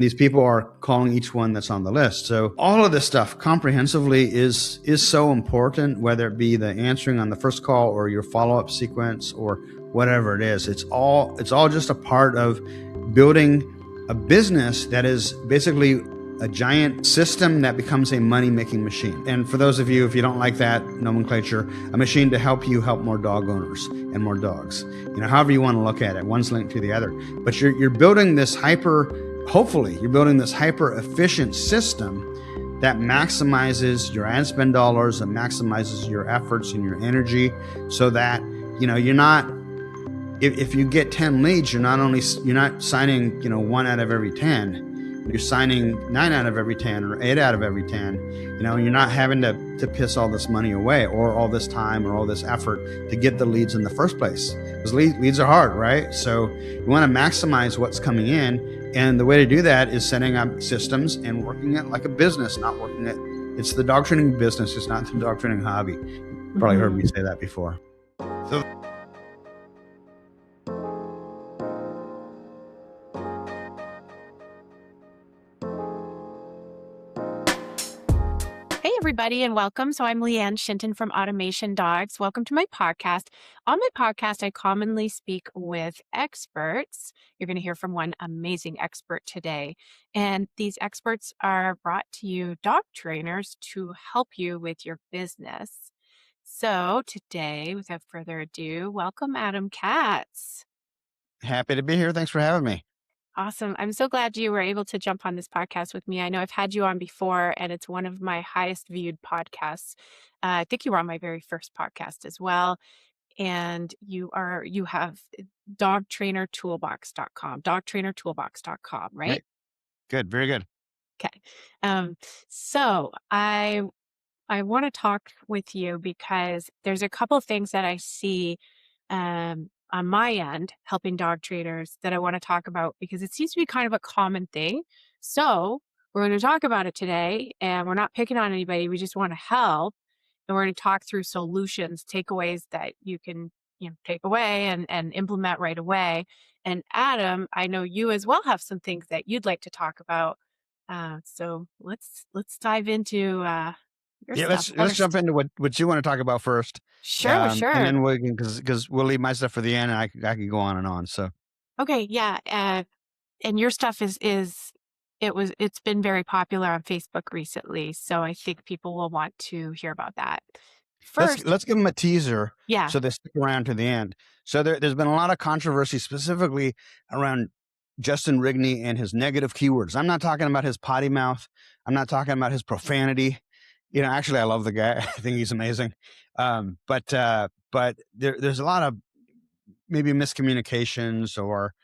These people are calling each one that's on the list. So all of this stuff comprehensively is so important, whether it be the answering on the first call or your follow-up sequence or whatever it is. It's all just a part of building a business that is basically a giant system that becomes a money-making machine. And for those of you, if you don't like that nomenclature, a machine to help you help more dog owners and more dogs. However you want to look at it, one's linked to the other. But you're building this hopefully you're building this hyper efficient system that maximizes your ad spend dollars and maximizes your efforts and your energy, so that you're not, if you get 10 leads, you're not signing 1 out of every 10, you're signing 9 out of every 10 or 8 out of every 10. You're not having to piss all this money away or all this time or all this effort to get the leads in the first place, because leads are hard, right? So you want to maximize what's coming in. And the way to do that is setting up systems and working it like a business, not working it. It's the dog training business. It's not the dog training hobby. You probably heard me say that before. So Hey, everybody, and welcome. So I'm Lianne Shinton from Automation Dogs. Welcome to my podcast. On my podcast, I commonly speak with experts. You're going to hear from one amazing expert today. And these experts are brought to you, dog trainers, to help you with your business. So today, without further ado, welcome Adam Katz. happy to be here. Thanks for having me. Awesome. I'm so glad you were able to jump on this podcast with me. I know I've had you on before, and it's one of my highest viewed podcasts. I think you were on my very first podcast as well. And you have dogtrainertoolbox.com, dogtrainertoolbox.com, right? Good. Very good. Okay. So I want to talk with you because there's a couple of things that I see on my end helping dog trainers that I want to talk about, because it seems to be kind of a common thing. So we're going to talk about it today, and we're not picking on anybody. We just want to help, and we're going to talk through solutions, takeaways that you can take away and implement right away. And Adam, I know you as well have some things that you'd like to talk about. So let's dive into your stuff. Let's jump into what you want to talk about first. Sure. And then we can, because we'll leave my stuff for the end, and I could go on and on. So Okay, yeah. And your stuff it's been very popular on Facebook recently, so I think people will want to hear about that. First, let's give them a teaser, yeah. so they stick around to the end. So there's been a lot of controversy, specifically around Justin Rigney and his negative keywords. I'm not talking about his potty mouth. I'm not talking about his profanity. Actually, I love the guy. I think he's amazing. But there's a lot of maybe miscommunications or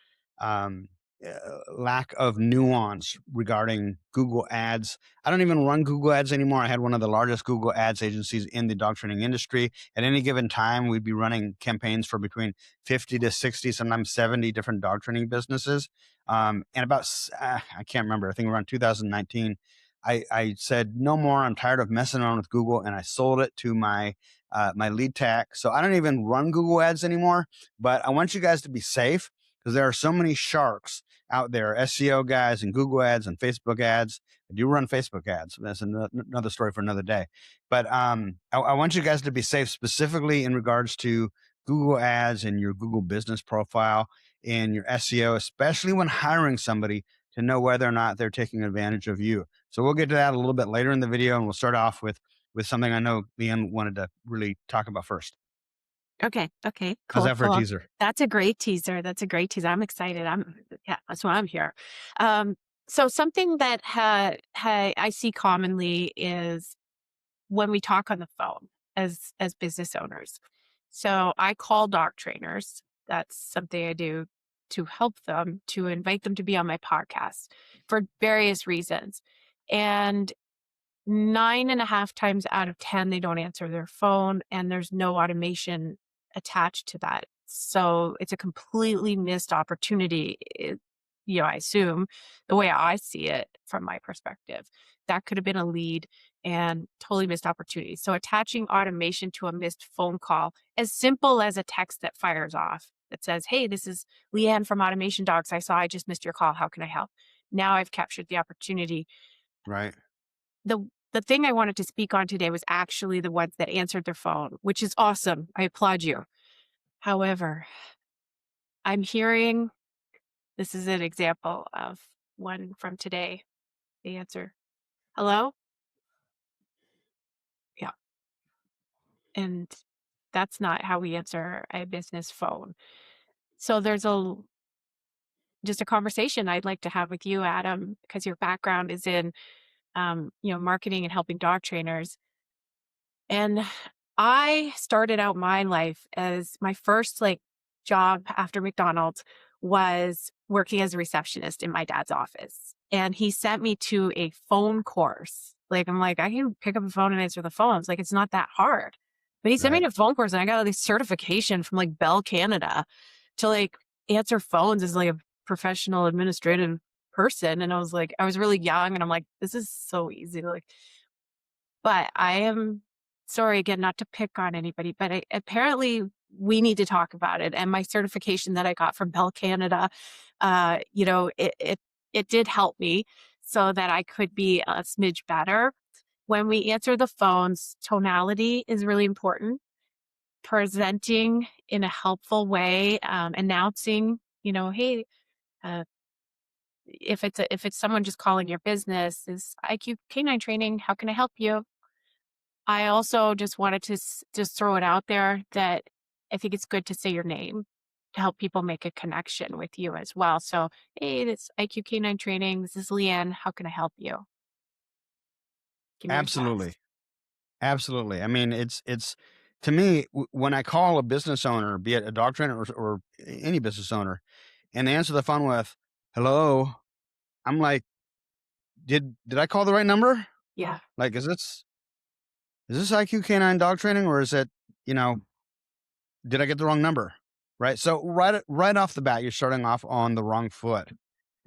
lack of nuance regarding Google Ads. I don't even run Google Ads anymore. I had one of the largest Google Ads agencies in the dog training industry. At any given time, we'd be running campaigns for between 50 to 60, sometimes 70 different dog training businesses. And about, I can't remember, I think around 2019, I said, no more, I'm tired of messing around with Google, and I sold it to my lead tech. So I don't even run Google Ads anymore, but I want you guys to be safe, because there are so many sharks out there, SEO guys and Google Ads and Facebook ads. I do run Facebook ads. That's another story for another day. But I want you guys to be safe, specifically in regards to Google Ads and your Google business profile and your SEO, especially when hiring somebody, to know whether or not they're taking advantage of you. So we'll get to that a little bit later in the video, and we'll start off with something I know Lianne wanted to really talk about first. Okay, cool. How's that for a Cool. teaser? That's a great teaser. I'm excited. That's why I'm here. So something that I see commonly is when we talk on the phone as business owners. So I call dog trainers. That's something I do to help them, to invite them to be on my podcast for various reasons. And 9.5 times out of 10, they don't answer their phone, and there's no automation attached to that. So it's a completely missed opportunity. I assume, the way I see it from my perspective, that could have been a lead and totally missed opportunity. So attaching automation to a missed phone call, as simple as a text that fires off that says, hey, this is Lianne from Automation Dogs. I just missed your call. How can I help? now I've captured the opportunity. Right. The thing I wanted to speak on today was actually the ones that answered their phone, which is awesome. I applaud you. However, I'm hearing this is an example of one from today. The answer, hello? Yeah. And that's not how we answer a business phone. So there's just a conversation I'd like to have with you, Adam, because your background is in marketing and helping dog trainers. And I started out my life as my first job after McDonald's was working as a receptionist in my dad's office. And he sent me to a phone course. I'm like, I can pick up a phone and answer the phones. It's not that hard. But he sent me Right. to a phone course and I got all this certification from Bell Canada to answer phones as a professional administrative person. And I was really young and I'm like, this is so easy. But I am sorry again, not to pick on anybody, but apparently we need to talk about it. And my certification that I got from Bell Canada, it did help me so that I could be a smidge better. When we answer the phones, tonality is really important. Presenting in a helpful way, announcing, hey, uh, if it's someone just calling your business, is IQ Canine Training, how can I help you? I also just wanted to just throw it out there that I think it's good to say your name to help people make a connection with you as well. So, hey, this IQ Canine Training. This is Lianne. How can I help you? Give me your Absolutely. best. Absolutely. I mean, it's to me, when I call a business owner, be it a dog trainer or any business owner, and they answer the phone with "Hello," I'm like, did I call the right number? Yeah. Like, is this IQ Canine Dog Training, or is it, you know, did I get the wrong number? Right. So right off the bat, you're starting off on the wrong foot.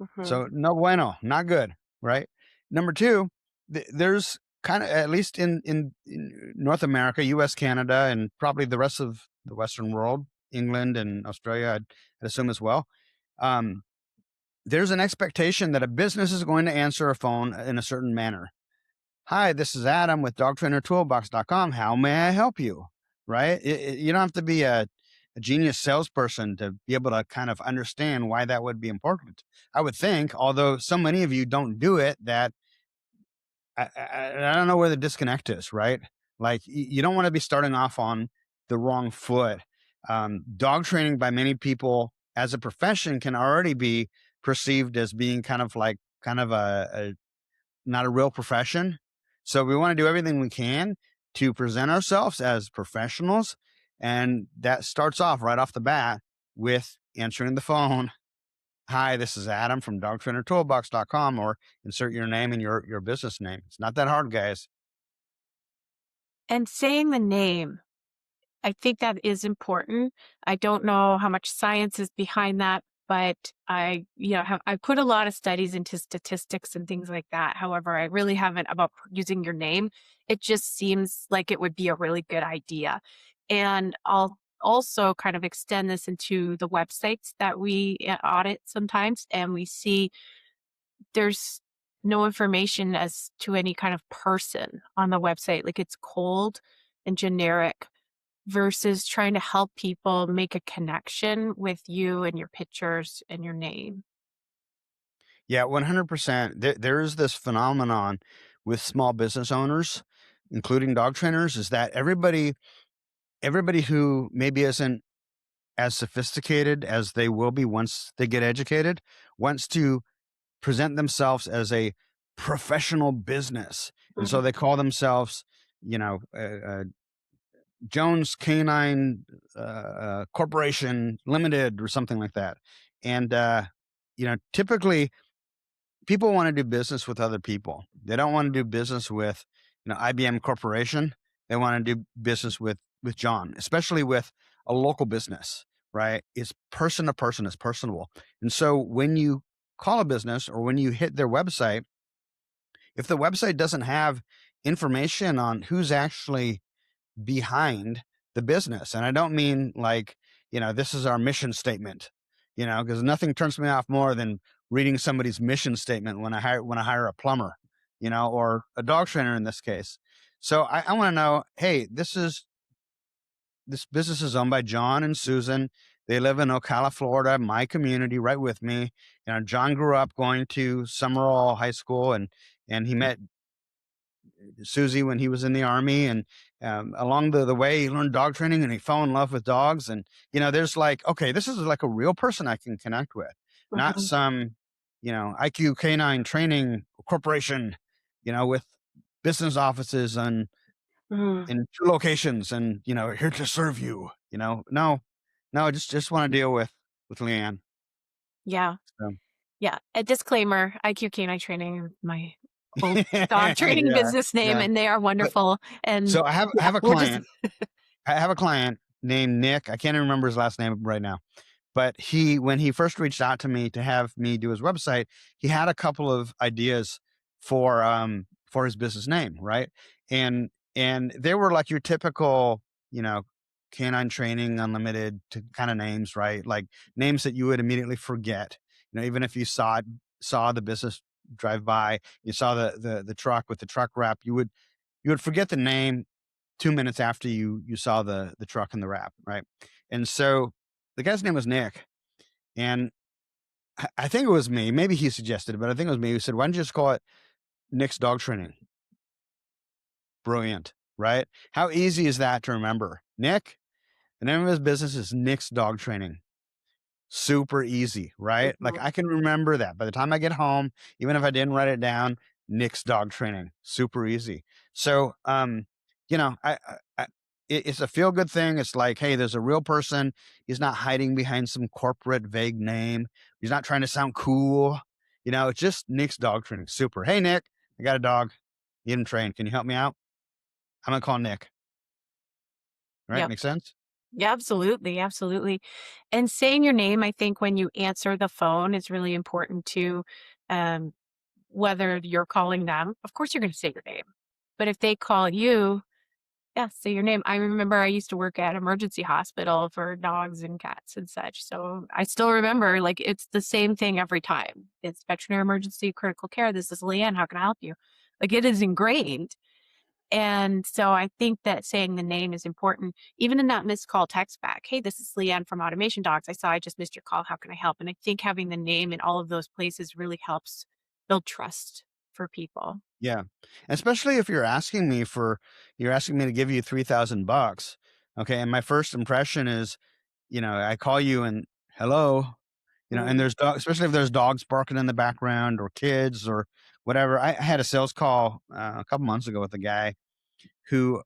Hmm. So no bueno, not good. Right. Number two, there's kind of, at least in North America, U.S., Canada, and probably the rest of the Western world, England and Australia, I'd assume as well. Um, there's an expectation that a business is going to answer a phone in a certain manner. Hi, this is Adam with dogtrainertoolbox.com. How may I help you? Right? You don't have to be a genius salesperson to be able to kind of understand why that would be important. I would think, although so many of you don't do it, that I don't know where the disconnect is, right? Like, you don't want to be starting off on the wrong foot. Dog training by many people as a profession can already be perceived as being kind of a not a real profession. So we want to do everything we can to present ourselves as professionals. And that starts off right off the bat with answering the phone. Hi, this is Adam from dogtrainertoolbox.com, or insert your name and your business name. It's not that hard, guys. And saying the name, I think that is important. I don't know how much science is behind that, but I put a lot of studies into statistics and things like that. However, I really haven't about using your name. It just seems like it would be a really good idea. And I'll also kind of extend this into the websites that we audit sometimes, and we see there's no information as to any kind of person on the website. It's cold and generic versus trying to help people make a connection with you and your pictures and your name. Yeah, 100%. There is this phenomenon with small business owners, including dog trainers, is that everybody who maybe isn't as sophisticated as they will be once they get educated wants to present themselves as a professional business. And so Mhm. they call themselves, Jones Canine Corporation Limited or something like that. And, typically people want to do business with other people. They don't want to do business with, IBM Corporation. They want to do business with John, especially with a local business, right? It's person to person, it's personable. And so when you call a business or when you hit their website, if the website doesn't have information on who's actually behind the business, and I don't mean this is our mission statement, because nothing turns me off more than reading somebody's mission statement when I hire a plumber, or a dog trainer in this case. So I want to know, hey, this business is owned by John and Susan. They live in Ocala, Florida, my community, right with me. John grew up going to Summerall High School, and he met Susie when he was in the army, and along the way he learned dog training and he fell in love with dogs. And there's like, okay, this is like a real person I can connect with, not Mhm. some IQ Canine Training Corporation, with business offices Mhm. in two locations, and here to serve you. No, I just want to deal with Lianne. Yeah. So. Yeah. A disclaimer, IQ Canine Training is my old dog training Yeah, business name, yeah. and they are But wonderful. And so I yeah, have a we'll just client. I have a client named Nick. I can't even remember his last name right now. But when he first reached out to me to have me do his website, he had a couple of ideas for his business name, right? And they were like your typical, canine training unlimited to kind of names, right? Like names that you would immediately forget. Even if you saw the business drive by, you saw the truck with the truck wrap, you would forget the name 2 minutes after you saw the truck and the wrap, right? And so the guy's name was Nick, and I think it was me. Maybe he suggested it, but I think it was me who said, "Why don't you just call it Nick's Dog Training?" Brilliant, right? How easy is that to remember? Nick, the name of his business is Nick's Dog Training. Super easy, right? Like Mhm. I can remember that by the time I get home, even if I didn't write it down. Nick's Dog Training, super easy. So, I it's a feel good thing. It's like, hey, there's a real person. He's not hiding behind some corporate vague name. He's not trying to sound cool. It's just Nick's Dog Training. Super. Hey, Nick, I got a dog. Need him trained. Can you help me out? I'm gonna call Nick. Right? Yep. Make sense? Yeah, absolutely. Absolutely. And saying your name, I think when you answer the phone is really important too. Um, whether you're calling them, of course you're going to say your name. But if they call you, yeah, say your name. I remember I used to work at emergency hospital for dogs and cats and such. So I still remember like it's the same thing every time. It's veterinary emergency critical care. This is Leanne. How can I help you? Like it is ingrained. And so I think that saying the name is important, even in that missed call text back. Hey, this is Leanne from Automation Dogs. I saw I just missed your call. How can I help? And I think having the name in all of those places really helps build trust for people. Yeah. Especially if you're asking me to give you $3,000. Okay. And my first impression is, I call you and hello, and Mm. there's especially if there's dogs barking in the background or kids or whatever. I had a sales call a couple months ago with a guy who,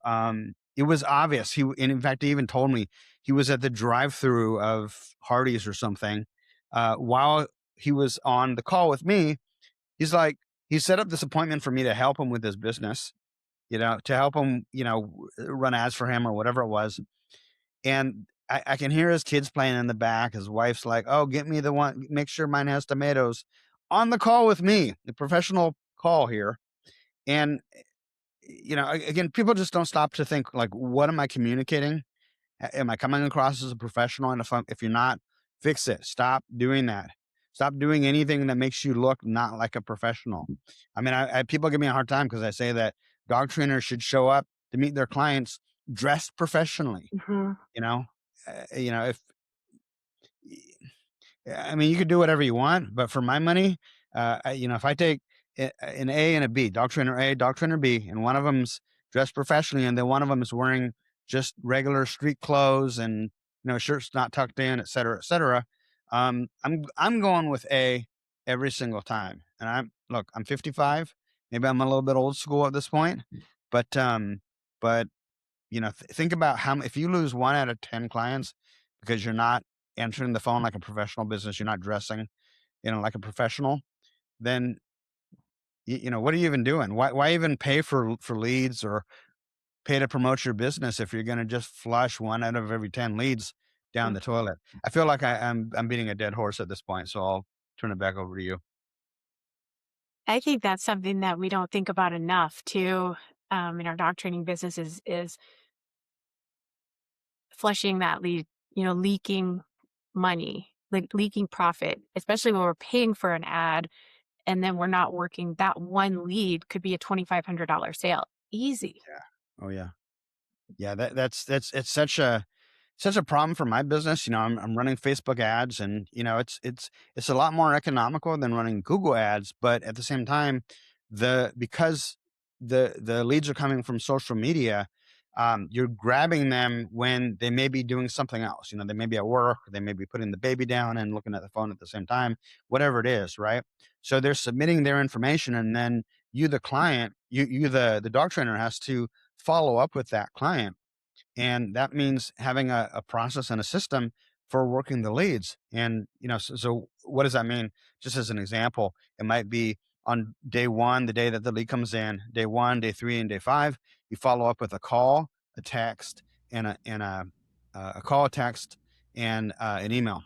it was obvious. And in fact, he even told me he was at the drive-through of Hardee's or something. While he was on the call with me, he's like, he set up this appointment for me to help him with his business, to help him, run ads for him or whatever it was. And I can hear his kids playing in the back. His wife's like, "Oh, get me the one. Make sure mine has tomatoes." On the call with me, the professional call here. And again, people just don't stop to think like, what am I communicating? Am I coming across as a professional? And if you're not, fix it. Stop doing that. Stop doing anything that makes you look not like a professional. I mean, people give me a hard time because I say that dog trainers should show up to meet their clients dressed professionally. Mhm. You know, if I mean, you could do whatever you want, but for my money, if I take an A and a B, dog trainer A, dog trainer B, and one of them's dressed professionally, and then one of them is wearing just regular street clothes and shirts not tucked in, et cetera, et cetera. I'm going with A every single time. And I'm 55. Maybe I'm a little bit old school at this point, but but think about if you lose 1 out of 10 clients because you're not answering the phone like a professional business, you're not dressing, like a professional, then what are you even doing? Why even pay for leads or pay to promote your business if you're going to just flush 1 out of every 10 leads down Mm. the toilet? I feel like I'm beating a dead horse at this point, so I'll turn it back over to you. I think that's something that we don't think about enough too, in our dog training business is flushing that lead, leaking money, like leaking profit, especially when we're paying for an ad and then we're not working. That one lead could be a $2,500 sale. Easy. Yeah. Oh yeah. Yeah. That's it's such a problem for my business. I'm running Facebook ads, and it's a lot more economical than running Google ads. But at the same time, because the leads are coming from social media, you're grabbing them when they may be doing something else. They may be at work, or they may be putting the baby down and looking at the phone at the same time, whatever it is, right? So they're submitting their information, and then you, the client, the dog trainer, has to follow up with that client, and that means having a process and a system for working the leads. And so what does that mean? Just as an example, it might be on day one, the day that the lead comes in, day one, day three, and day five, you follow up with a call, a text, and a call, a text, and an email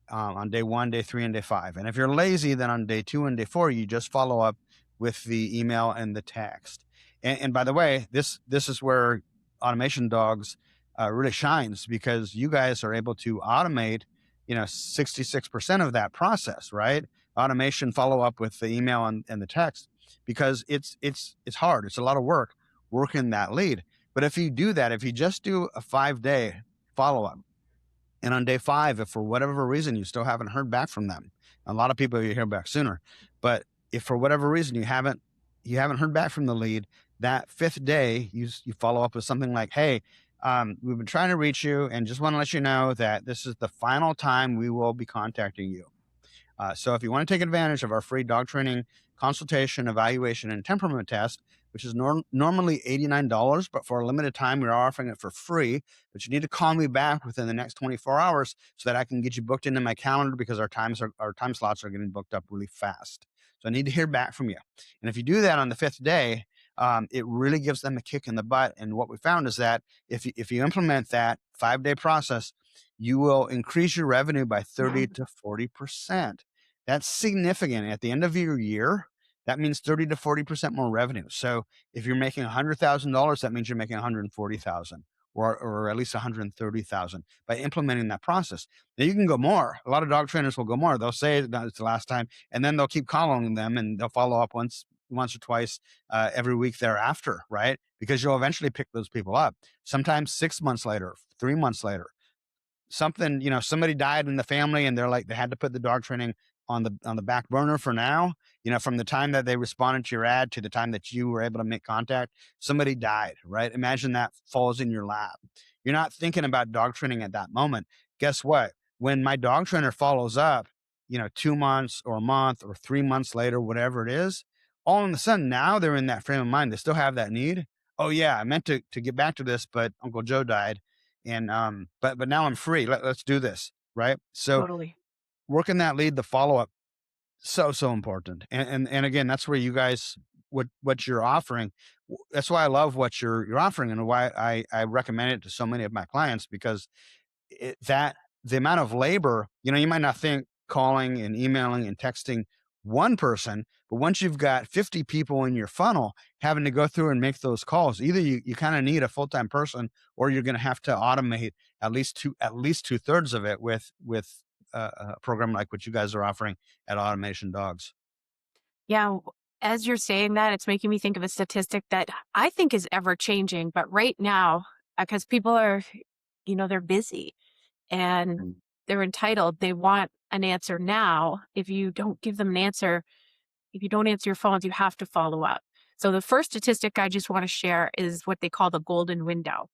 on day one, day three, and day five. And if you're lazy, then on day two and day four, you just follow up with the email and the text. And by the way, this is where Automation Dogs really shines, because you guys are able to automate 66% of that process, right? Automation, follow up with the email and the text, because it's hard. It's a lot of work working that lead. But if you do that, if you just do a 5-day follow up, and on day five, if for whatever reason you still haven't heard back from them, a lot of people, you hear back sooner, but if for whatever reason you haven't heard back from the lead, that fifth day, you follow up with something like, hey, we've been trying to reach you and just want to let you know that this is the final time we will be contacting you. So if you want to take advantage of our free dog training consultation, evaluation, and temperament test, which is normally $89, but for a limited time, we're offering it for free. But you need to call me back within the next 24 hours so that I can get you booked into my calendar, because our time slots are getting booked up really fast. So I need to hear back from you. And if you do that on the fifth day, it really gives them a kick in the butt. And what we found is that if you implement that 5-day process, you will increase your revenue by 30 to 40%. That's significant. At the end of your year, that means 30 to 40% more revenue. So if you're making $100,000, that means you're making 140,000, or at least 130,000 by implementing that process. Now you can go more. A lot of dog trainers will go more. They'll say it's the last time, and then they'll keep calling them, and they'll follow up once or twice every week thereafter, right? Because you'll eventually pick those people up. Sometimes 6 months later, 3 months later, somebody died in the family, and they're like, they had to put the dog training on the back burner for now. From the time that they responded to your ad to the time that you were able to make contact, somebody died, right? Imagine that falls in your lap. You're not thinking about dog training at that moment. Guess what? When my dog trainer follows up, 2 months or a month or 3 months later, whatever it is, all of a sudden now they're in that frame of mind. They still have that need. Oh yeah, I meant to get back to this, but Uncle Joe died. And but now I'm free. Let's do this, right? So Totally. working that lead, the follow up, so important. And again, that's where you guys, what you're offering. That's why I love what you're offering, and why I recommend it to so many of my clients, because that the amount of labor, you might not think calling and emailing and texting one person, but once you've got 50 people in your funnel having to go through and make those calls, either you kind of need a full-time person, or you're going to have to automate at least 2/3 of it with a program like what you guys are offering at Automation Dogs. Yeah. As you're saying that, it's making me think of a statistic that I think is ever changing. But right now, because people are, they're busy and Mm. they're entitled, they want an answer now. If you don't give them an answer, if you don't answer your phones, you have to follow up. So the first statistic I just want to share is what they call the golden window.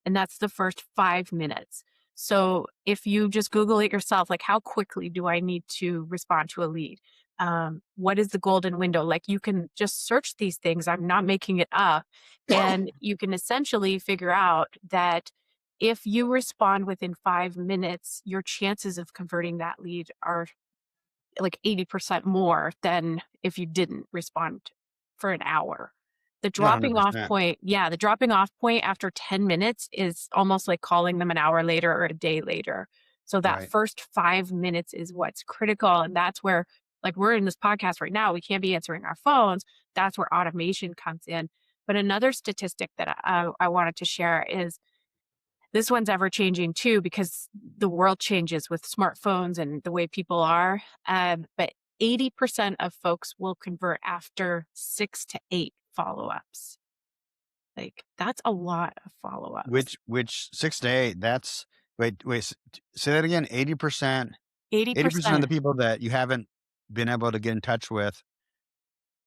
And that's the first 5 minutes. So if you just Google it yourself, like how quickly do I need to respond to a lead? What is the golden window? Like you can just search these things. I'm not making it up. And you can essentially figure out that if you respond within 5 minutes, your chances of converting that lead are like 80% more than if you didn't respond for an hour. The dropping off 100%. point, yeah, the dropping off point after 10 minutes is almost like calling them an hour later or a day later. So that Right. first 5 minutes is what's critical. And that's where, like, we're in this podcast right now, we can't be answering our phones. That's where automation comes in. But another statistic that I wanted to share is this one's ever changing too, because the world changes with smartphones and the way people are. But 80% of folks will convert after 6 to 8 follow-ups. Like, that's a lot of follow-ups. Which 6 to 8, that's, say that again. 80% 80% of the 80%. people that you haven't been able to get in touch with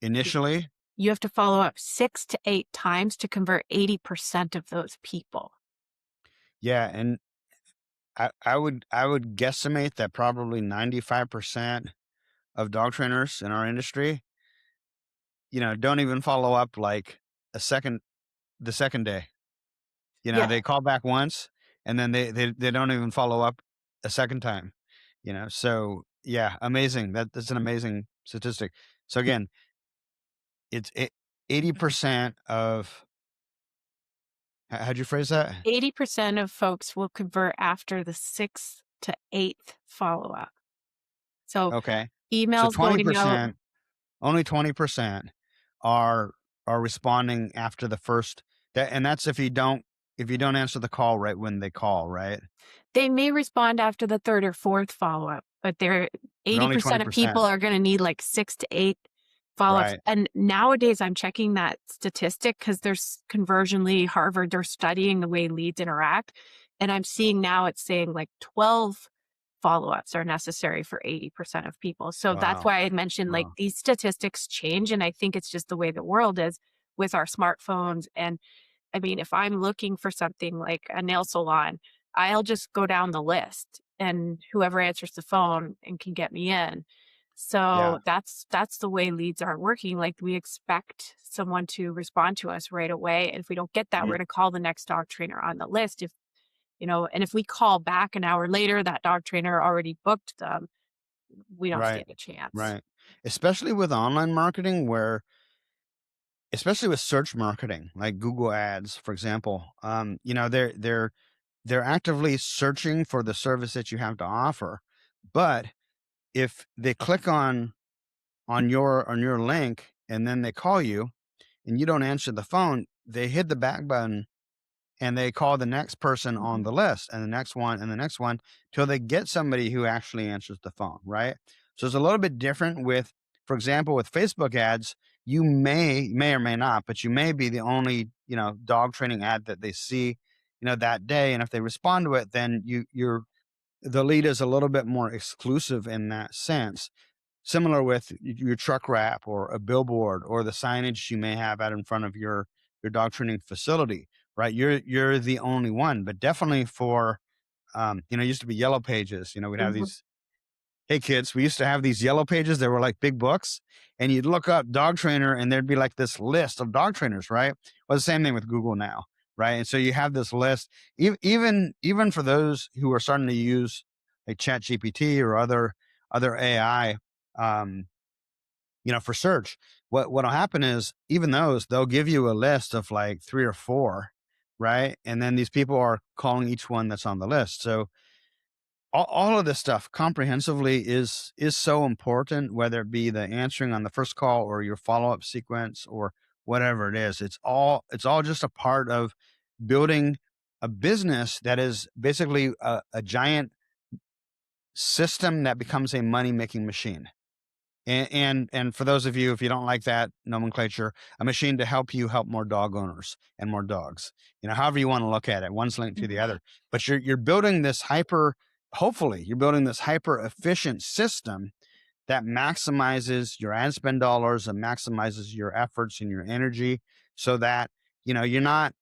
initially. You have to follow up 6 to 8 times to convert 80% of those people. Yeah. And I would guesstimate that probably 95% of dog trainers in our industry, don't even follow up like the second day. Yeah. They call back once and then they don't even follow up a second time. So yeah, amazing. That's an amazing statistic. So again, it's 80% of, how'd you phrase that? 80% of folks will convert after the 6th to 8th follow-up. So Okay. So emails going out. 20%, only 20% are responding after the first, and that's if you don't answer the call right when they call, right? They may respond after the 3rd or 4th follow-up, but they're But only 80% of 20%. people are gonna need, like, 6 to 8 follow-ups, Right. and nowadays, I'm checking that statistic because there's Conversionly, Harvard, they're studying the way leads interact, and I'm seeing now it's saying, like, 12 follow-ups are necessary for 80% of people, so that's Wow. why I mentioned, like, Wow. these statistics change, and I think it's just the way the world is with our smartphones. And I mean, if I'm looking for something like a nail salon, I'll just go down the list and whoever answers the phone and can get me in. Yeah. So that's the way leads are working. Like, we expect someone to respond to us right away. And if we don't get that, we're You going to call the next dog trainer on the list. And if we call back an hour later, that dog trainer already booked them, we don't Right. stand a chance. Right. Especially with online marketing, especially with search marketing, like Google Ads, for example, they're actively searching for the service that you have to offer. But if they click on your link and then they call you and you don't answer the phone, they hit the back button and they call the next person on Mhm. the list and the next one and the next one till they get somebody who actually answers the phone, right? So it's a little bit different with, for example, with Facebook ads. You may or may not, but you may be the only, dog training ad that they see, that day. And if they respond to it, then the lead is a little bit more exclusive in that sense. Similar with your truck wrap or a billboard or the signage you may have out in front of your dog training facility, right? You're the only one. But definitely for, it used to be yellow pages. We'd have Mhm. these. Hey kids, we used to have these yellow pages. They were like big books, and you'd look up dog trainer, and there'd be like this list of dog trainers, right? Well, the same thing with Google now, right? And so you have this list. Even for those who are starting to use like Chat GPT or other AI, um, for search, what'll happen is even they'll give you a list of like 3 or 4, right? And then these people are calling each one that's on the list. So all of this stuff comprehensively is so important, whether it be the answering on the first call or your follow-up sequence or whatever it is. It's all just a part of building a business that is basically a giant system that becomes a money-making machine. And for those of you, if you don't like that nomenclature, a machine to help you help more dog owners and more dogs. However you want to look at it, one's linked to the other. But you're building this hopefully you're building this hyper efficient system that maximizes your ad spend dollars and maximizes your efforts and your energy, so that you're not,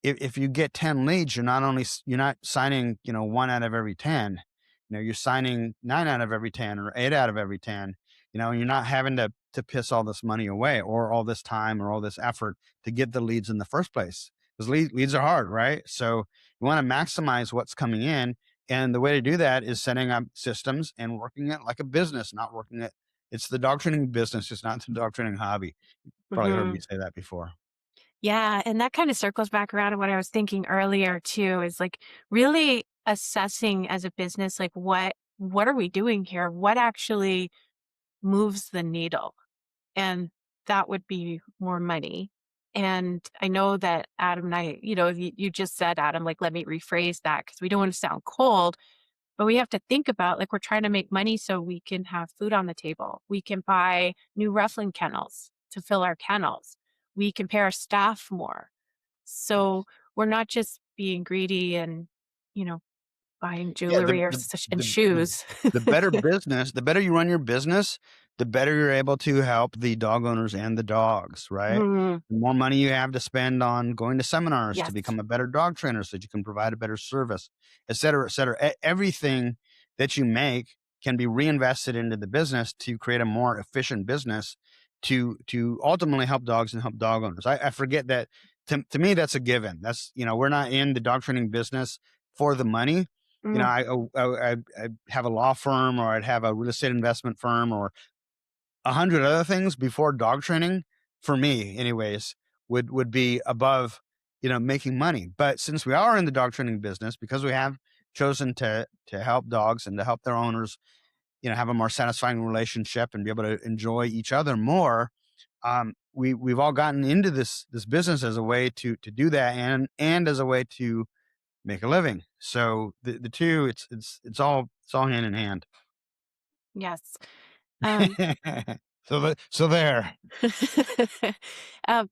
if you get 10 leads, you're not signing, 1 out of every 10. You're signing 9 out of every 10 or 8 out of every 10. And you're not having to piss all this money away or all this time or all this effort to get the leads in the first place. Because leads are hard, right? So you want to maximize what's coming in. And the way to do that is setting up systems and working it like a business, not working it. It's the dog training business, it's not the dog training hobby. Probably heard me Mhm. say that before. Yeah, and that kind of circles back around to what I was thinking earlier too, is like really assessing as a business, like what are we doing here? What actually moves the needle? And that would be more money. And I know that Adam and I, you just said, Adam, like, let me rephrase that because we don't want to sound cold, but we have to think about, like, we're trying to make money so we can have food on the table. We can buy new ruffling kennels to fill our kennels. We can pay our staff more. So we're not just being greedy and, you know, buying Yeah, jewelry or and shoes. the better business, the better you run your business, the better you're able to help the dog owners and the dogs, right? Mm, The more money you have to spend on going to seminars to yes. become a better dog trainer so that you can provide a better service, et cetera, et cetera. Everything that you make can be reinvested into the business to create a more efficient business to ultimately help dogs and help dog owners. I forget that to me, that's a given. That's, we're not in the dog training business for the money. Mm, I have a law firm, or I'd have a real estate investment firm, or 100 other things before dog training, for me anyways, would be above, making money. But since we are in the dog training business, because we have chosen to help dogs and to help their owners, have a more satisfying relationship and be able to enjoy each other more, we've all gotten into this business as a way to do that, and as a way to make a living. So the two, it's all hand in hand. yes. Um, So there.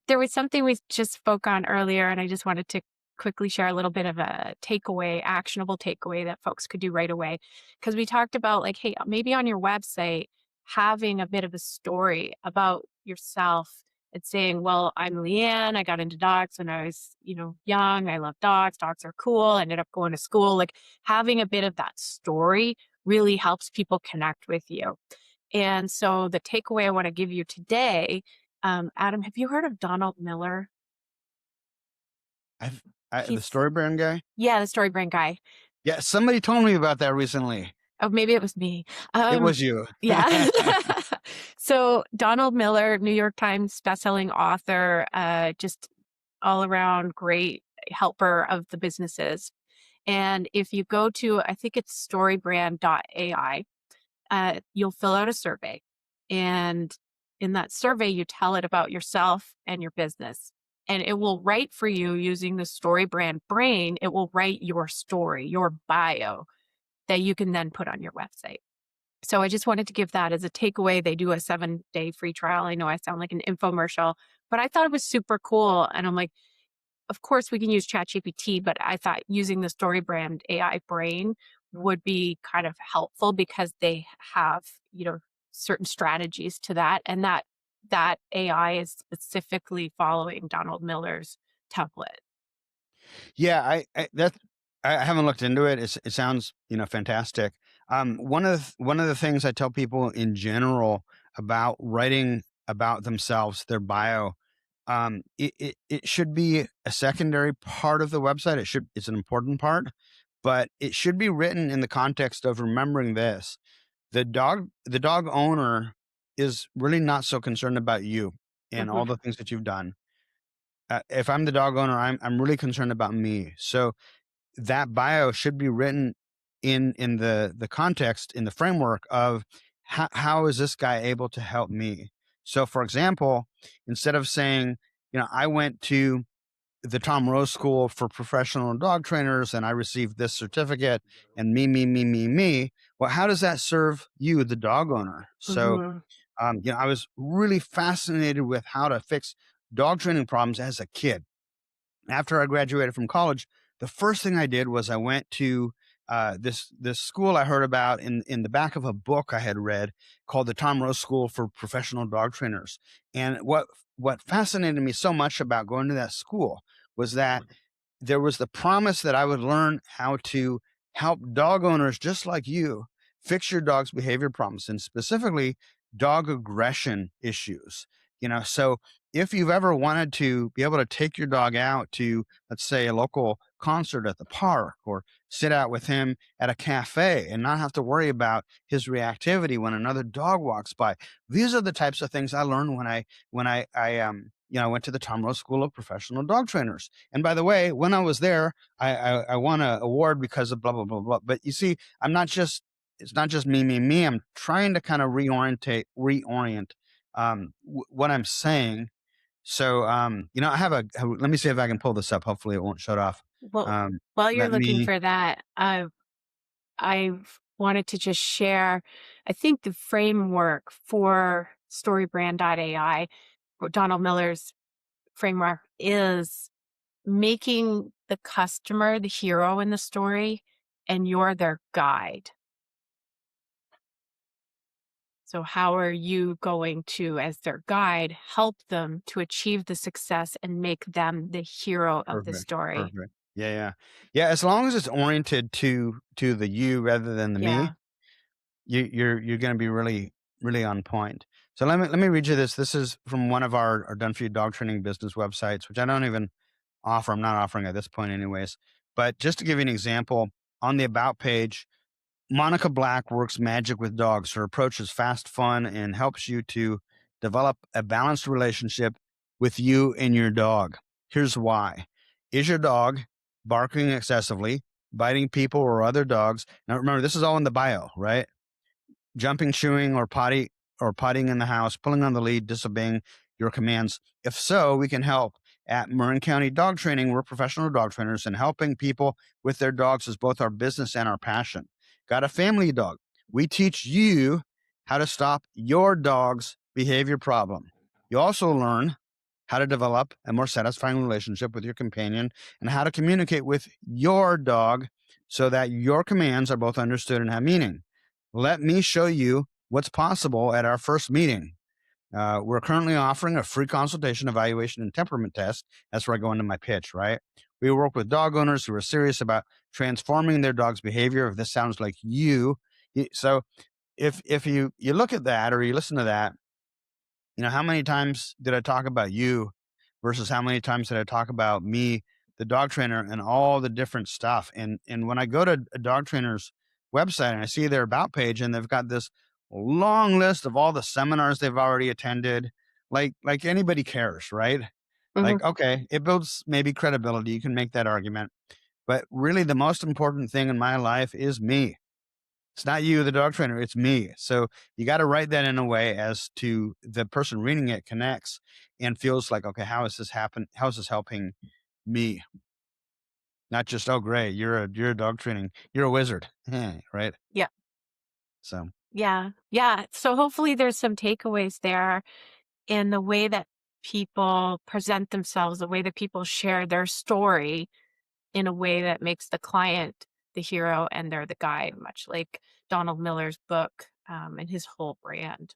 There was something we just spoke on earlier, and I just wanted to quickly share a little bit of a takeaway, actionable takeaway that folks could do right away. Because we talked about, like, hey, maybe on your website, having a bit of a story about yourself and saying, well, I'm Lianne. I got into dogs when I was, young. I love dogs. Dogs are cool. I ended up going to school. Like, having a bit of that story really helps people connect with you. And so the takeaway I want to give you today, Adam, have you heard of Donald Miller? I've the He's story brand guy. Yeah, the story brand guy. Yeah, somebody told me about that recently. Oh, maybe it was me. It was you. Yeah. So Donald Miller, New York Times bestselling author, just all around great helper of the businesses. And if you go to, I think it's storybrand.ai, you'll fill out a survey. And in that survey, you tell it about yourself and your business. And it will write for you using the story brand brain. It will write your story, your bio that you can then put on your website. So I just wanted to give that as a takeaway. They do a 7-day free trial. I know I sound like an infomercial, but I thought it was super cool. And I'm like, of course, we can use ChatGPT, but I thought using the StoryBrand AI brain would be kind of helpful because they have, certain strategies to that. And that AI is specifically following Donald Miller's template. Yeah, I haven't looked into it. It sounds, fantastic. One of the things I tell people in general about writing about themselves, their bio, it should be a secondary part of the website. It's an important part, but it should be written in the context of remembering this. The dog owner is really not so concerned about you and Mhm. all the things that you've done. If I'm the dog owner, I'm really concerned about me. So that bio should be written in the context, in the framework of how is this guy able to help me. So for example, instead of saying, I went to the Tom Rose School for Professional Dog Trainers and I received this certificate, and me, well, how does that serve you, the dog owner? So Mhm. I was really fascinated with how to fix dog training problems as a kid. After I graduated from college, the first thing I did was I went to this school I heard about in the back of a book I had read called the Tom Rose School for Professional Dog Trainers. And what fascinated me so much about going to that school was that there was the promise that I would learn how to help dog owners just like you fix your dog's behavior problems, and specifically dog aggression issues. So if you've ever wanted to be able to take your dog out to, let's say, a local concert at the park, or sit out with him at a cafe and not have to worry about his reactivity when another dog walks by, these are the types of things I learned when I went to the Tom Rose School of Professional Dog Trainers. And by the way, when I was there, I won an award because of blah, blah, blah, blah. But you see, it's not just me. I'm trying to kind of reorient what I'm saying So, I have let me see if I can pull this up. Hopefully it won't shut off. Well, Um, while you're let looking me, for that, I've wanted to just share, I think the framework for StoryBrand.ai, or Donald Miller's framework, is making the customer the hero in the story and you're their guide. So how are you going to, as their guide, help them to achieve the success and make them the hero of the perfect, story? perfect. Yeah, yeah. Yeah, as long as it's oriented to the you rather than the me, Yeah. you're going to be really really on point. So let me read you this. This is from one of our done for you dog training business websites, which I don't even offer. I'm not offering at this point, anyways. But just to give you an example, on the about page, Monica Black works magic with dogs. Her approach is fast, fun, and helps you to develop a balanced relationship with you and your dog. Here's why. Is your dog barking excessively, biting people or other dogs? Now remember, this is all in the bio, right? Jumping, chewing, or potting in the house, pulling on the lead, disobeying your commands? If so, we can help. At Marin County Dog Training, we're professional dog trainers, and helping people with their dogs is both our business and our passion. Got a family dog? We teach you how to stop your dog's behavior problem. You also learn how to develop a more satisfying relationship with your companion and how to communicate with your dog so that your commands are both understood and have meaning. Let me show you what's possible at our first meeting. We're currently offering a free consultation, evaluation, and temperament test. That's where I go into my pitch, right? We work with dog owners who are serious about transforming their dog's behavior. If this sounds like so if you look at that or you listen to that, how many times did I talk about you versus how many times did I talk about me, the dog trainer, and all the different stuff? And when I go to a dog trainer's website and I see their about page and they've got this long list of all the seminars they've already attended, like anybody cares, right? Hmm. Like, okay, it builds maybe credibility. You can make that argument. But really the most important thing in my life is me. It's not you, the dog trainer, it's me. So you got to write that in a way as to the person reading it connects and feels like, okay, how is this happen? How is this helping me? Not just, oh, great, you're a dog training, you're a wizard, right? Yeah. So Yeah. Yeah. So hopefully there's some takeaways there in the way that people present themselves, the way that people share their story in a way that makes the client the hero and they're the guide, much like Donald Miller's book, and his whole brand.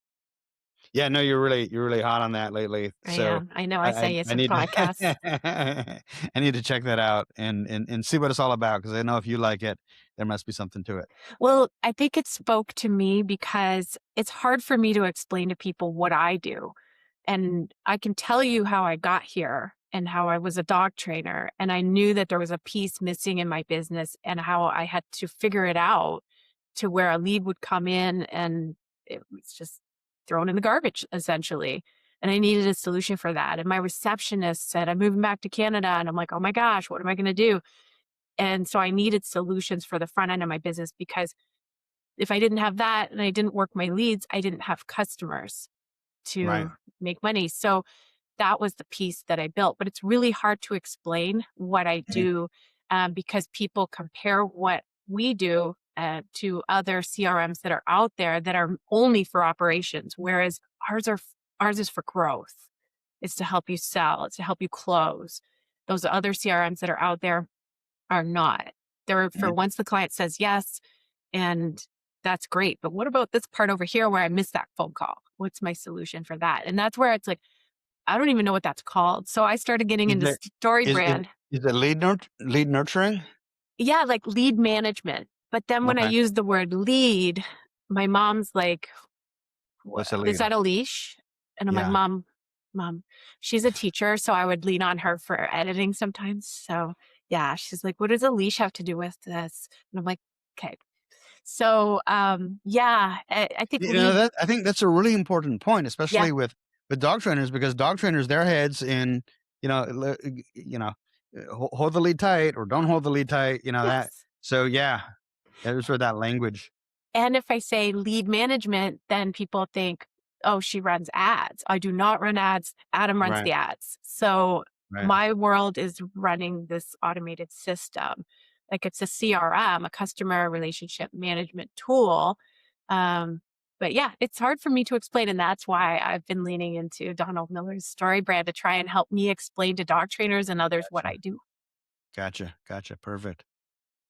yeah, no, you're really hot on that lately. I So am. I know I I say it's I in need podcasts. to I need to check that out and see what it's all about because I know if you like it, there must be something to it. Well, I think it spoke to me because it's hard for me to explain to people what I do. And I can tell you how I got here and how I was a dog trainer. And I knew that there was a piece missing in my business and how I had to figure it out to where a lead would come in and it was just thrown in the garbage, essentially. And I needed a solution for that. And my receptionist said, I'm moving back to Canada. And I'm like, oh my gosh, what am I going to do? And so I needed solutions for the front end of my business because if I didn't have that and I didn't work my leads, I didn't have customers Right. to make money. So that was the piece that I built. But it's really hard to explain what I Mhm. do because people compare what we do to other CRMs that are out there that are only for operations, whereas ours is for growth. It's to help you sell. It's to help you close. Those other CRMs that are out there are not. They're for Mhm. once the client says yes, and that's great. But what about this part over here where I missed that phone call? What's my solution for that? And that's where it's like, I don't even know what that's called. So I started getting Is into there story is brand. it lead nurturing? Yeah, like lead management. But then when I Okay. use the word lead, my mom's like, What's a Is lead? that a leash? And I'm like, Yeah. mom, she's a teacher. So I would lean on her for editing sometimes. So yeah, she's like, what does a leash have to do with this? And I'm like, okay. So yeah, I think lead, I think that's a really important point, yeah, especially with dog trainers, because dog trainers, their heads in, you know, hold the lead tight or don't hold the lead tight, that. yes. So yeah, there's where that language. And if I say lead management, then people think oh, she runs ads. I do not run ads. Adam runs Right. the ads. So Right. my world is running this automated system. Like it's a CRM, a customer relationship management tool. Um, but yeah, it's hard for me to explain. And that's why I've been leaning into Donald Miller's story brand to try and help me explain to dog trainers and others what I Gotcha. do. Gotcha. Perfect.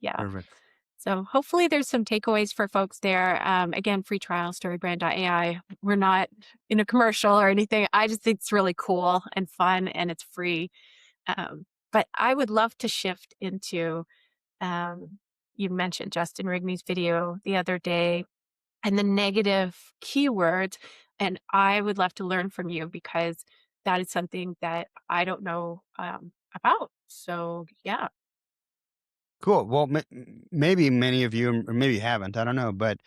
Yeah. Perfect. So hopefully there's some takeaways for folks there. Again, free trial, storybrand.ai. We're not in a commercial or anything. I just think it's really cool and fun and it's free. But I would love to shift into, um, you mentioned Justin Rigney's video the other day and the negative keywords. And I would love to learn from you because that is something that I don't know about. So yeah. Cool. Well, maybe many of you, or maybe haven't, I don't know, but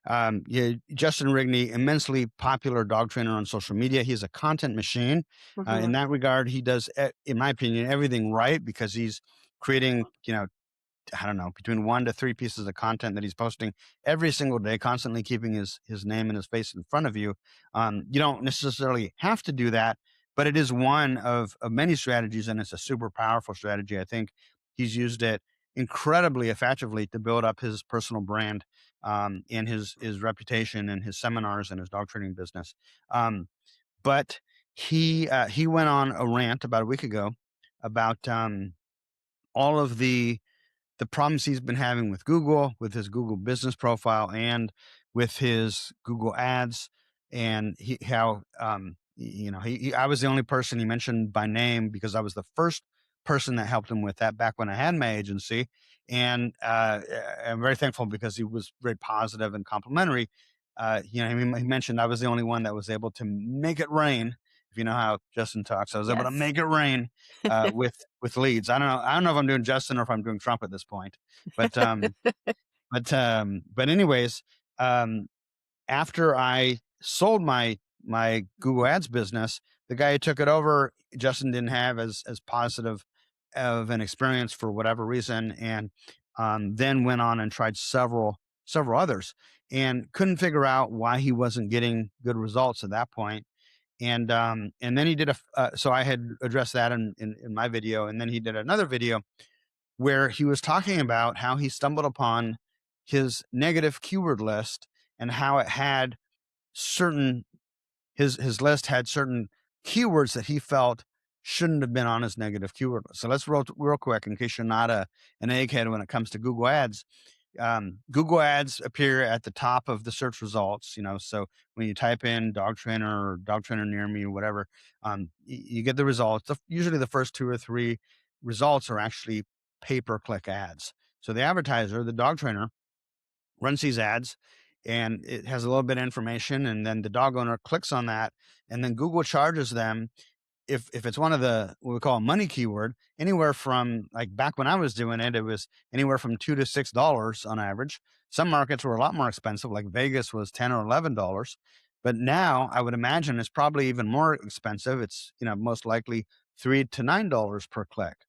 yeah, Justin Rigney, immensely popular dog trainer on social media. He's a content machine. In Mhm. that regard, he does, in my opinion, everything right because he's creating, I don't know, between 1 to 3 pieces of content that he's posting every single day, constantly keeping his name and his face in front of you. You don't necessarily have to do that, but it is one of many strategies, and it's a super powerful strategy. I think he's used it incredibly effectively to build up his personal brand, and his reputation and his seminars and his dog training business. But he went on a rant about a week ago about all of the problems he's been having with Google, with his Google business profile, and with his Google ads, and how I was the only person he mentioned by name because I was the first person that helped him with that back when I had my agency, and I'm very thankful because he was very positive and complimentary. He mentioned I was the only one that was able to make it rain. If you know how Justin talks, I was able to Yes. make it rain with leads. I don't know if I'm doing Justin or if I'm doing Trump at this point, but anyways, um, after I sold my Google Ads business, the guy who took it over, Justin didn't have as positive of an experience for whatever reason, and then went on and tried several others, and couldn't figure out why he wasn't getting good results at that point. And then he did so I had addressed that in my video, and then he did another video where he was talking about how he stumbled upon his negative keyword list and how it had certain his list had certain keywords that he felt shouldn't have been on his negative keyword list. So let's real quick, in case you're not an egghead when it comes to Google Ads. Google Ads appear at the top of the search results. So when you type in dog trainer or dog trainer near me or whatever, you get the results. Usually the first 2 or 3 results are actually pay-per-click ads. So the advertiser, the dog trainer, runs these ads, and it has a little bit of information, and then the dog owner clicks on that, and then Google charges them, if it's one of the what we call a money keyword, anywhere from, like, back when I was doing it, it was anywhere from $2 to $6 on average. Some markets were a lot more expensive, like Vegas was $10 or $11. But now I would imagine it's probably even more expensive. It's, most likely $3 to $9 per click.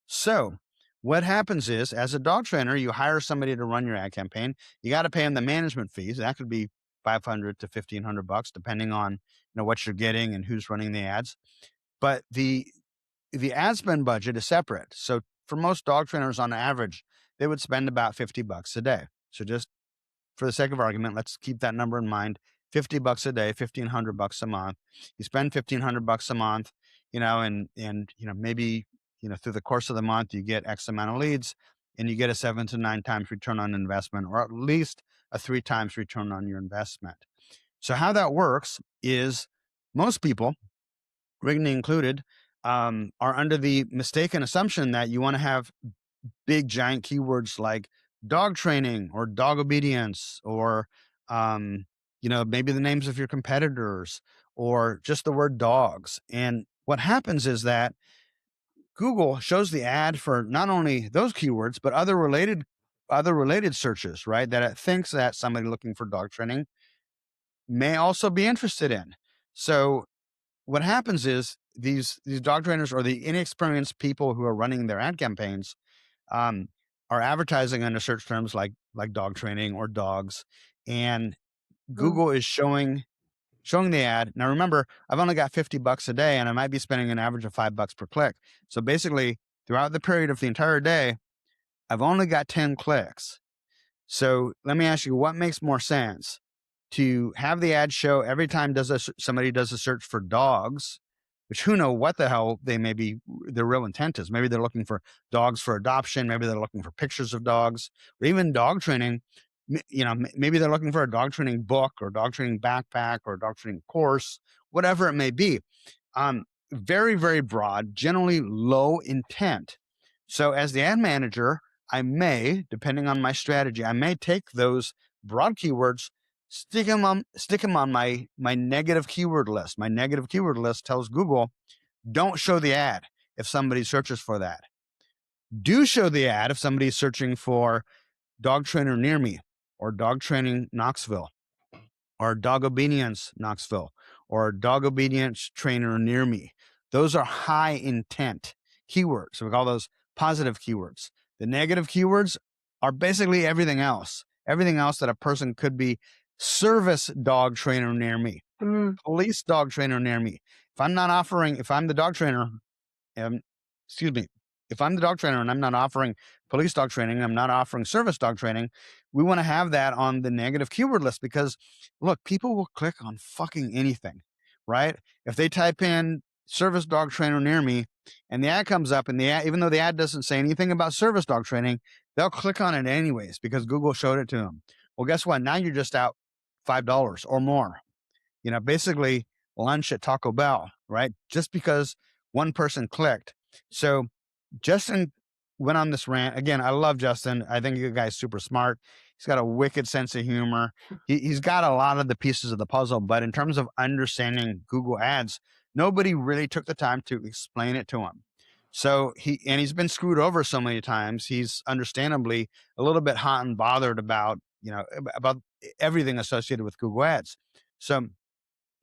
So what happens is, as a dog trainer, you hire somebody to run your ad campaign. You got to pay them the management fees. That could be 500 to $1,500, depending on what you're getting and who's running the ads. But the ad spend budget is separate. So for most dog trainers, on average, they would spend about $50 a day. So just for the sake of argument, let's keep that number in mind. $50 a day, $1,500 a month. You spend $1,500 a month, and maybe through the course of the month you get X amount of leads, and you get a 7 to 9 times return on investment, or at least a 3 times return on your investment. So how that works is, most people, Rigney included, are under the mistaken assumption that you want to have big giant keywords like dog training or dog obedience, or maybe the names of your competitors, or just the word dogs. And what happens is that Google shows the ad for not only those keywords but other related searches, right, that it thinks that somebody looking for dog training may also be interested in. So what happens is, these dog trainers, or the inexperienced people who are running their ad campaigns, um, are advertising under search terms like dog training or dogs, and Mm, Google is showing showing the ad. Now remember, I've only got $50 a day and I might be spending an average of $5 per click. So basically throughout the period of the entire day, I've only got 10 clicks. So let me ask you, what makes more sense? To have the ad show every time somebody does a search for dogs, which who know what the hell they may be, their real intent is. Maybe they're looking for dogs for adoption. Maybe they're looking for pictures of dogs, or even dog training. Maybe they're looking for a dog training book or dog training backpack or dog training course, whatever it may be. Very, very broad, generally low intent. So as the ad manager, I may, depending on my strategy, I may take those broad keywords, stick them on my negative keyword list. My negative keyword list tells Google, don't show the ad if somebody searches for that. Do show the ad if somebody's searching for dog trainer near me, or dog training Knoxville, or dog obedience Knoxville, or dog obedience trainer near me. Those are high intent keywords. So we call those positive keywords. The negative keywords are basically everything else that a person could be. Service dog trainer near me, police dog trainer near me. If I'm the dog trainer, if I'm the dog trainer and I'm not offering police dog training, I'm not offering service dog training, we want to have that on the negative keyword list, because look, people will click on fucking anything, right? If they type in service dog trainer near me and the ad comes up, and even though the ad doesn't say anything about service dog training, they'll click on it anyways because Google showed it to them. Well, guess what? Now you're just out $5 or more. Basically lunch at Taco Bell, right? Just because one person clicked. So Justin went on this rant. Again, I love Justin. I think the guy's super smart. He's got a wicked sense of humor. He's got a lot of the pieces of the puzzle, but in terms of understanding Google Ads, nobody really took the time to explain it to him. So he's been screwed over so many times. He's understandably a little bit hot and bothered about everything associated with Google Ads. So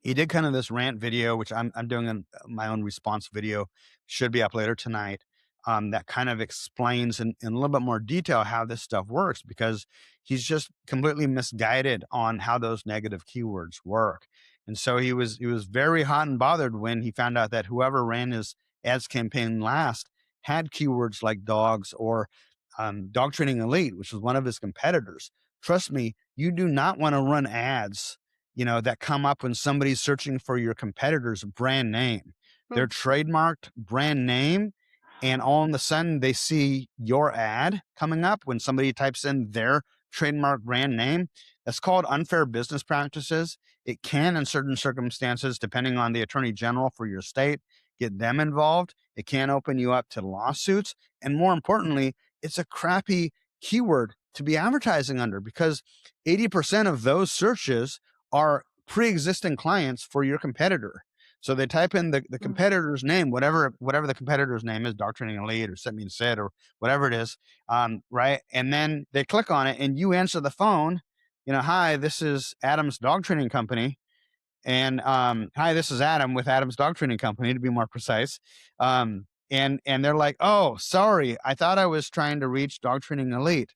he did kind of this rant video, which I'm doing my own response video, should be up later tonight. That kind of explains in a little bit more detail how this stuff works, because he's just completely misguided on how those negative keywords work. And so he was very hot and bothered when he found out that whoever ran his ads campaign last had keywords like dogs or Dog Training Elite, which was one of his competitors. Trust me, you do not want to run ads, that come up when somebody's searching for your competitor's brand name, their trademarked brand name. And all of a sudden they see your ad coming up when somebody types in their trademark brand name. That's called unfair business practices. It can, in certain circumstances, depending on the attorney general for your state, get them involved. It can open you up to lawsuits. And more importantly, it's a crappy keyword to be advertising under, because 80% of those searches are pre-existing clients for your competitor. So they type in the competitor's name, whatever the competitor's name is, Dog Training Elite or Set Me and Sit or whatever it is, right? And then they click on it and you answer the phone, hi, this is Adam's Dog Training Company. And hi, this is Adam with Adam's Dog Training Company, to be more precise. And they're like, oh, sorry, I thought I was trying to reach Dog Training Elite.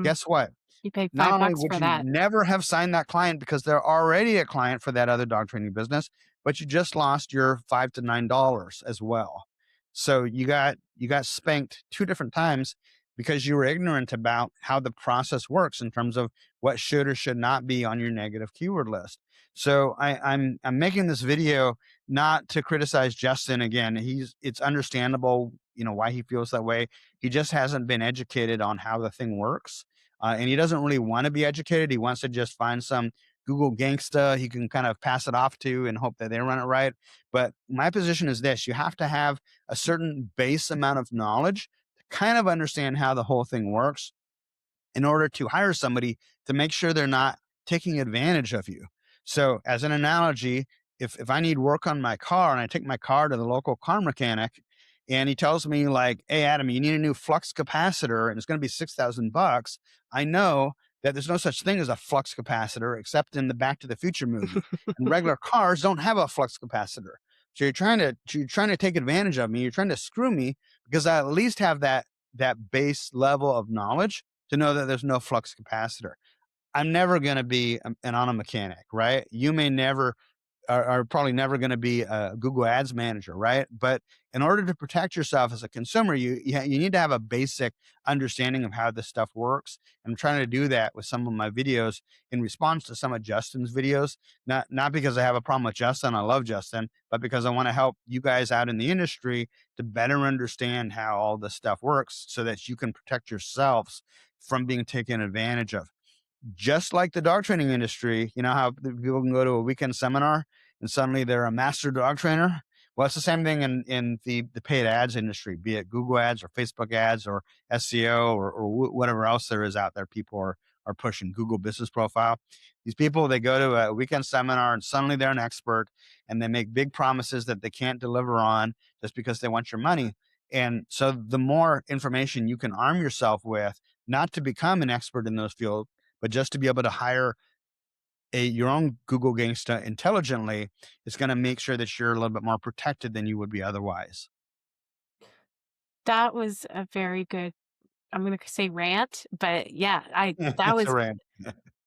Guess what? You paid $5 Not only would for you that. never have signed that client because they're already a client for that other dog training business, but you just lost your $5 to $9 as well. So you got spanked 2 different times because you were ignorant about how the process works in terms of what should or should not be on your negative keyword list. So I'm making this video not to criticize Justin. Again, it's understandable, why he feels that way. He just hasn't been educated on how the thing works. And he doesn't really want to be educated. He wants to just find some Google gangsta he can kind of pass it off to and hope that they run it right. But my position is this: you have to have a certain base amount of knowledge to kind of understand how the whole thing works in order to hire somebody to make sure they're not taking advantage of you. So as an analogy, if I need work on my car and I take my car to the local car mechanic and he tells me like, hey, Adam, you need a new flux capacitor and it's going to be $6,000. I know that there's no such thing as a flux capacitor except in the Back to the Future movie. And regular cars don't have a flux capacitor. So you're trying to take advantage of me. You're trying to screw me because I at least have that base level of knowledge to know that there's no flux capacitor. I'm never going to be an auto mechanic, right? You may never are probably never going to be a Google Ads manager, right? But in order to protect yourself as a consumer, you need to have a basic understanding of how this stuff works. I'm trying to do that with some of my videos in response to some of Justin's videos. Not because I have a problem with Justin, I love Justin, but because I want to help you guys out in the industry to better understand how all this stuff works, so that you can protect yourselves from being taken advantage of. Just like the dog training industry, you know how people can go to a weekend seminar and suddenly they're a master dog trainer. Well, it's the same thing in the paid ads industry, be it Google ads or Facebook ads or SEO or whatever else there is out there. People are pushing Google business profile. These people, they go to a weekend seminar and suddenly they're an expert, and they make big promises that they can't deliver on just because they want your money. And so the more information you can arm yourself with, not to become an expert in those fields, but just to be able to hire your own Google gangsta intelligently, is going to make sure that you're a little bit more protected than you would be otherwise. That was a very good, I'm gonna say rant, but yeah, that It's a was rant.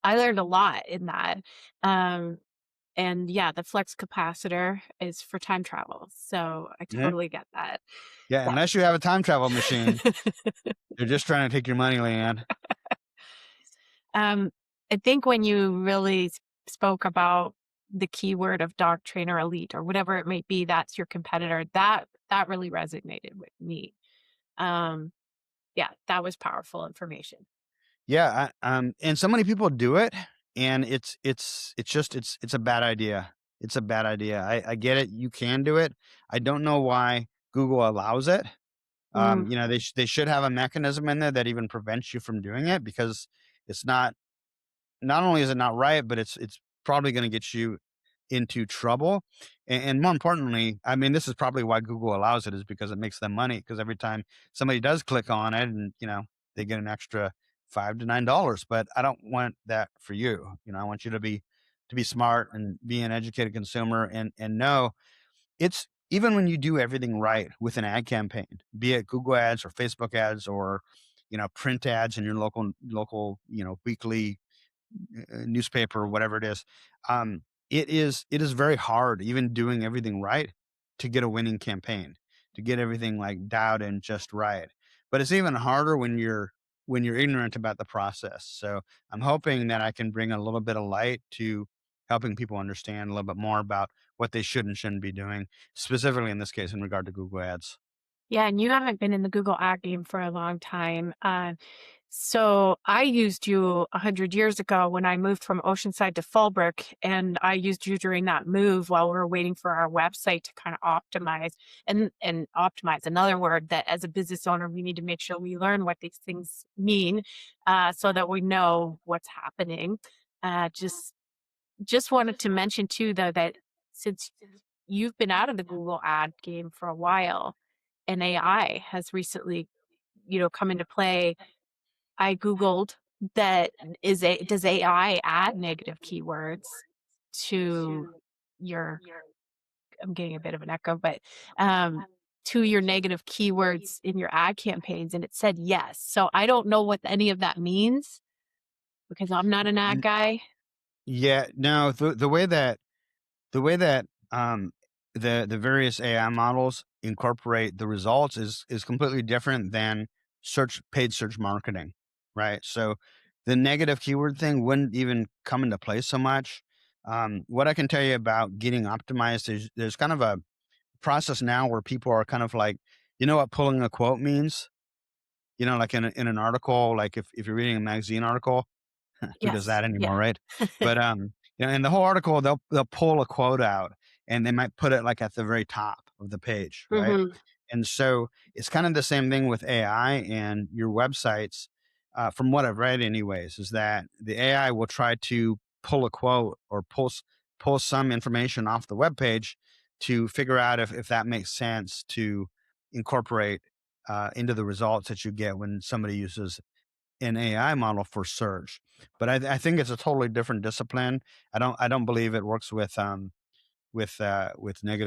I learned a lot in that. Um, and yeah, the flux capacitor is for time travel. So I Mhm. totally get that. Yeah, Yeah. unless you have a time travel machine, they're just trying to take your money, Leanne. Um, I think when you really spoke about the keyword of dog trainer elite or whatever it may be, that's your competitor. That really resonated with me. Um, yeah, that was powerful information. Yeah, and so many people do it, and it's a bad idea. It's a bad idea. I get it. You can do it. I don't know why Google allows it. Mm, You know, they should have a mechanism in there that even prevents you from doing it, because it's not only is it not right, but it's probably going to get you into trouble. And more importantly, I mean, this is probably why Google allows it, is because it makes them money. Because every time somebody does click on it, and they get an extra $5 to $9. But I don't want that for you. I want you to be smart and be an educated consumer, and know it's even when you do everything right with an ad campaign, be it Google ads or Facebook ads or print ads in your local weekly newspaper or whatever it is. It is very hard, even doing everything right, to get a winning campaign, to get everything like dialed in just right. But it's even harder when you're ignorant about the process. So I'm hoping that I can bring a little bit of light to helping people understand a little bit more about what they should and shouldn't be doing, specifically in this case in regard to Google ads. yeah, and you haven't been in the Google ad game for a long time. So I used you 100 years ago when I moved from Oceanside to Fallbrook, and I used you during that move while we were waiting for our website to kind of optimize and optimize. Another word that as a business owner, we need to make sure we learn what these things mean, so that we know what's happening. Just wanted to mention too, though, that since you've been out of the Google ad game for a while and AI has recently, come into play, I Googled that does AI add negative keywords to your, I'm getting a bit of an echo, but to your negative keywords in your ad campaigns? And it said yes. So I don't know what any of that means because I'm not an ad N- guy. Yeah, no, the way that the various AI models incorporate the results is completely different than paid search marketing, right? So the negative keyword thing wouldn't even come into play so much. What I can tell you about getting optimized is there's kind of a process now where people are kind of like, what pulling a quote means? Like in an article, like if you're reading a magazine article, who does Yes. that Yeah. anymore, right? But in the whole article, they'll pull a quote out, and they might put it like at the very top of the page, right? Hmm. And so it's kind of the same thing with AI and your websites. From what I've read, anyways, is that the AI will try to pull a quote or pull some information off the web page to figure out if that makes sense to incorporate into the results that you get when somebody uses an AI model for search. But I think it's a totally different discipline. I don't believe it works with negative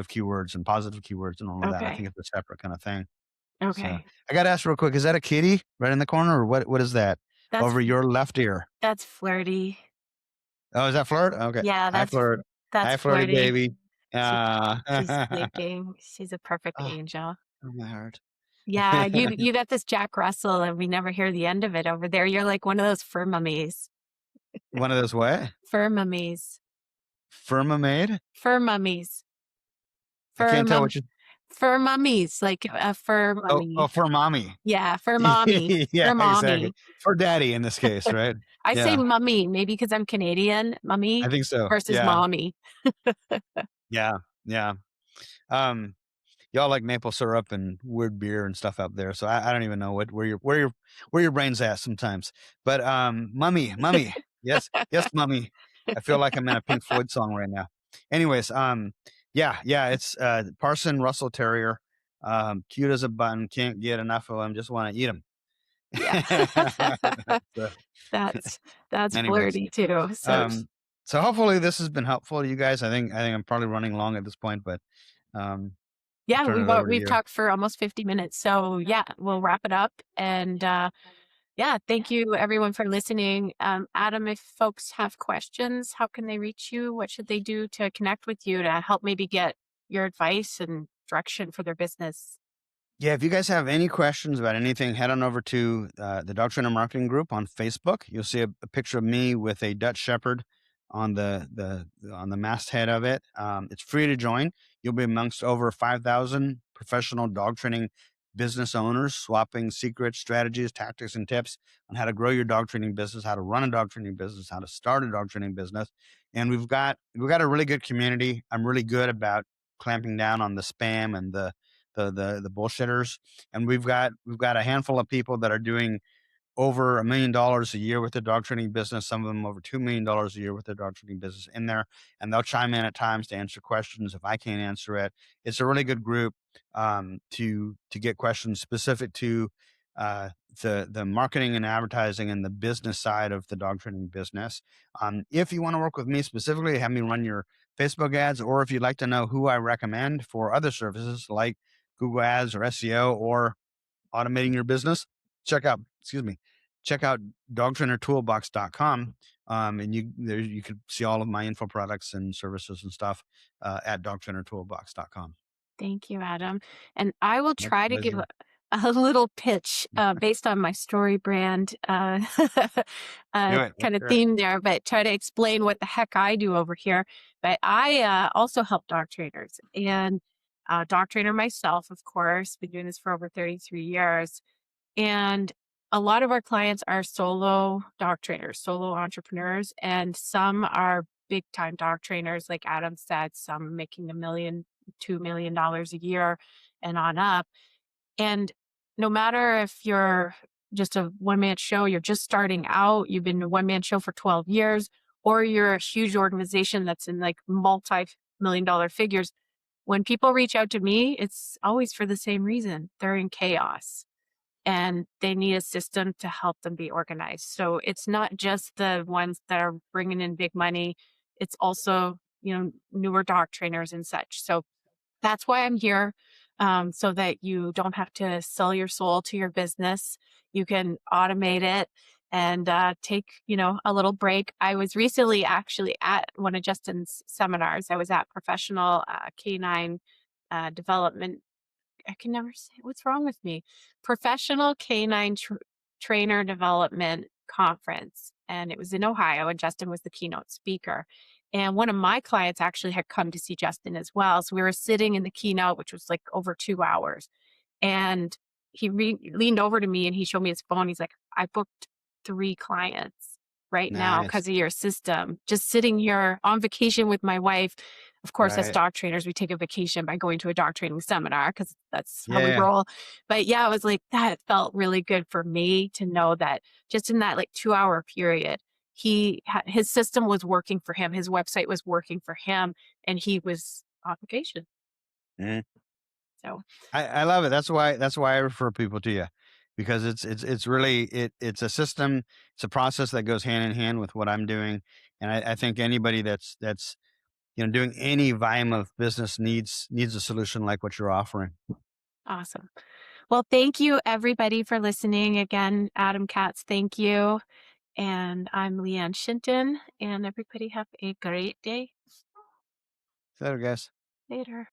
keywords and positive keywords and all of that. I Okay. think it's a separate kind of thing. So Okay. I got to ask real quick: is that a kitty right in the corner, or what is that That's over your left ear? that's flirty. Oh, is that Flirt? Okay, Yeah, hi that's Flirt. That's Hi, Flirty flirty. baby. She Uh, she's oh, sleeping. She's a perfect oh, angel. my heart. Yeah, you got this Jack Russell, and we never hear the end of it over there. You're like one of those fur mummies. One of those what? Fur mummies. Firmamaid? Fur mummies. I Fur can't tell mum what you. fur mummies, like a fur Oh, mummy. for mommy. Yeah, fur mommy. Yeah, Fur exactly. mommy. For daddy in this case, right? I say Yeah, mummy, maybe because I'm Canadian, I mummy think so. versus Yeah, mommy. yeah, yeah. Um, y'all like maple syrup and weird beer and stuff up there, so I don't even know where your brain's at sometimes. But mummy, yes, mummy. I feel like I'm in a Pink Floyd song right now. Anyways, yeah, it's Parson Russell Terrier, cute as a button, can't get enough of them, just want to eat them. Yeah. So, That's that's anyways, flirty too. So um, so hopefully this has been helpful to you guys. I think I'm probably running long at this point, but I'll yeah, turn it over to we've you. talked for almost 50 minutes. So yeah, we'll wrap it up. And yeah, thank you everyone for listening. Adam, if folks have questions, how can they reach you? What should they do to connect with you to help maybe get your advice and direction for their business? Yeah, if you guys have any questions about anything, head on over to the Dog Trainer Marketing Group on Facebook. You'll see a picture of me with a Dutch Shepherd on the masthead of it. It's free to join. You'll be amongst over 5,000 professional dog training business owners, swapping secrets, strategies, tactics, and tips on how to grow your dog training business, how to run a dog training business, how to start a dog training business. And we've got a really good community. I'm really good about clamping down on the spam and the bullshitters, and we've got a handful of people that are doing over $1 million a year with their dog training business, some of them over $2 million a year with their dog training business in there, and they'll chime in at times to answer questions if I can't answer it. It's a really good group to get questions specific to uh, the marketing and advertising and the business side of the dog training business. If you want to work with me specifically, have me run your Facebook ads, or if you'd like to know who I recommend for other services like Google Ads or SEO or automating your business, excuse me, check out dogtrainertoolbox.com. And you could see all of my info products and services and stuff at dogtrainertoolbox.com. Thank you, Adam. And I will My try to give pleasure. a little pitch based on my story brand Do it. Let's kind of hear it. theme there, but try to explain what the heck I do over here. But I also help dog trainers and dog trainer myself, of course, been doing this for over 33 years. And a lot of our clients are solo dog trainers, solo entrepreneurs, and some are big time dog trainers, like Adam said, some making $1 million, $2 million a year and on up. And no matter if you're just a one man show, you're just starting out, you've been a one man show for 12 years, or you're a huge organization that's in like multi-million-dollar figures, when people reach out to me, it's always for the same reason. They're in chaos and they need a system to help them be organized. So it's not just the ones that are bringing in big money. It's also, newer dog trainers and such. So that's why I'm here, so that you don't have to sell your soul to your business. You can automate it and take, a little break. I was recently actually at one of Justin's seminars. I was at Professional Canine Development. I can never say what's wrong with me. Professional Canine Trainer Development Conference. And it was in Ohio, and Justin was the keynote speaker. And one of my clients actually had come to see Justin as well. So we were sitting in the keynote, which was like over 2 hours. And he leaned over to me and he showed me his phone. He's like, I booked 3 clients right now Nice. because of your system. Just sitting here on vacation with my wife. Of course, as Right. dog trainers, we take a vacation by going to a dog training seminar because that's how we Yeah. roll. But yeah, it was like that felt really good for me to know that just in that like 2 hour period, his system was working for him. His website was working for him, and he was on vacation. Mhm. So I love it. That's why I refer people to you, because it's really it's a system, it's a process that goes hand in hand with what I'm doing, and I think anybody that's doing any volume of business needs a solution like what you're offering. awesome. Well, thank you everybody for listening. Again, Adam Katz, thank you. And I'm Lianne Shinton, and everybody have a great day. Later, guys. Later.